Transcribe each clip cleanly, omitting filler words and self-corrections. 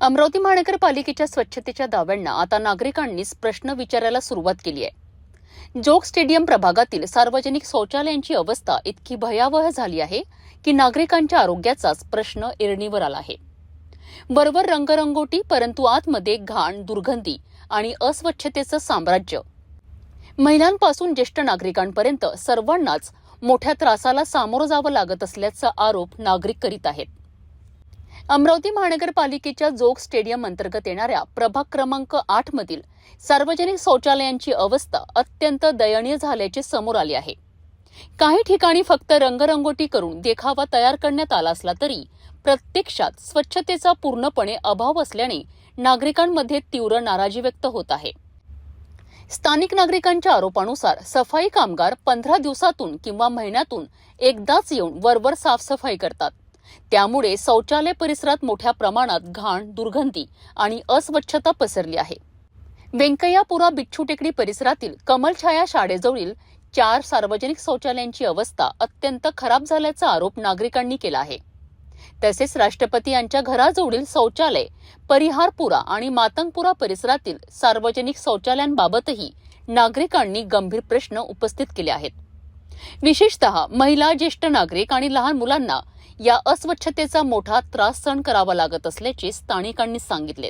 अमरावती महानगरपालिकेच्या स्वच्छतेच्या दाव्यांना आता नागरिकांनीच प्रश्न विचारायला सुरुवात केली आहे। जोग स्टेडियम प्रभागातील सार्वजनिक शौचालयांची अवस्था इतकी भयावह झाली आहे की नागरिकांच्या आरोग्याचाच प्रश्न ऐरणीवर आला आहे। वरवर रंगरंगोटी, परंतु आतमध्ये घाण, दुर्गंधी आणि अस्वच्छतेचं साम्राज्य। महिलांपासून ज्येष्ठ नागरिकांपर्यंत सर्वांनाच मोठ्या त्रासाला सामोरं जावं लागत असल्याचा आरोप नागरिक करीत आहेत। अमरावती महानगरपालिकेच्या जोग स्टेडियम अंतर्गत येणाऱ्या प्रभाग क्रमांक 8 मधील सार्वजनिक शौचालयांची अवस्था अत्यंत दयनीय झाल्याचे समोर आले आहे। काही ठिकाणी फक्त रंगरंगोटी करून देखावा तयार करण्यात आला असला तरी प्रत्यक्षात स्वच्छतेचा पूर्णपणे अभाव असल्याने नागरिकांमध्ये तीव्र नाराजी व्यक्त होत आहे। स्थानिक नागरिकांच्या आरोपानुसार सफाई कामगार 15 दिवसातून किंवा महिन्यातून एकदाच येऊन वरवर साफसफाई करतात। त्यामुळे शौचालय परिसरात मोठ्या प्रमाणात घाण, दुर्गंधी आणि अस्वच्छता पसरली आहे। व्यंकय्यापुरा बिच्छू टेकडी परिसरातील कमलछाया शाळेजवळील 4 सार्वजनिक शौचालयांची अवस्था अत्यंत खराब झाल्याचा आरोप नागरिकांनी केला आहे। तसेच राष्ट्रपती यांच्या घराजवळील शौचालय, परिहारपुरा आणि मातंगपुरा परिसरातील सार्वजनिक शौचालयांबाबतही नागरिकांनी गंभीर प्रश्न उपस्थित केले आहेत। विशेषतः महिला, ज्येष्ठ नागरिक आणि लहान मुलांना या अस्वच्छतेचा मोठा त्रास सहन करावा लागत असल्याचे स्थानिकांनी सांगितले।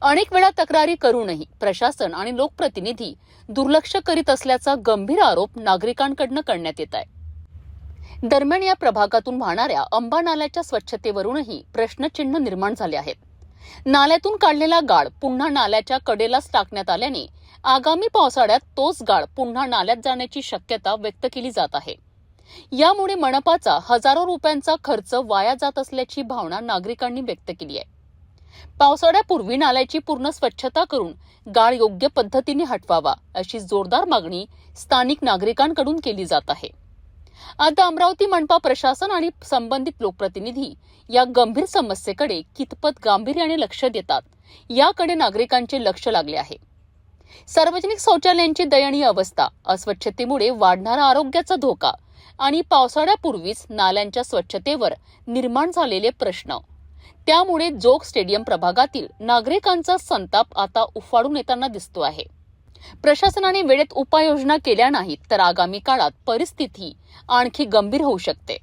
अनेक वेळा तक्रारी करूनही प्रशासन आणि लोकप्रतिनिधी दुर्लक्ष करीत असल्याचा गंभीर आरोप नागरिकांकडून करण्यात येत आहे। दरम्यान या प्रभागातून वाहणाऱ्या अंबा नाल्याच्या स्वच्छतेवरूनही प्रश्नचिन्ह निर्माण झाले आहेत। नाल्यातून काढलेला गाळ पुन्हा नाल्याच्या कडेलाच टाकण्यात आल्याने आगामी पावसाळ्यात तोच गाळ पुन्हा नाल्यात जाण्याची शक्यता व्यक्त केली जात आहे। यामुळे मनपाचा हजारो रुपयांचा खर्च वाया जात असल्याची भावना नागरिकांनी व्यक्त केली आहे। पावसाळ्यापूर्वी नाल्याची पूर्ण स्वच्छता करून गाळ योग्य पद्धतीने हटवावा अशी जोरदार मागणी स्थानिक नागरिकांकडून केली जात आहे। आता अमरावती मनपा प्रशासन आणि संबंधित लोकप्रतिनिधी या गंभीर समस्येकडे कितपत गांभीर्याने लक्ष देतात याकडे नागरिकांचे लक्ष लागले आहे। सार्वजनिक शौचालयांची दयनीय अवस्था, अस्वच्छतेमुळे वाढणारा आरोग्याचा धोका आणि पावसाळ्यापूर्वीच नाल्यांच्या स्वच्छतेवर निर्माण झालेले प्रश्न, त्यामुळे जोग स्टेडियम प्रभागातील नागरिकांचा संताप आता उफाळून येताना दिसतो आहे। प्रशासनाने वेळेत उपाययोजना केल्या नाहीत तर आगामी काळात परिस्थिती आणखी गंभीर होऊ शकते।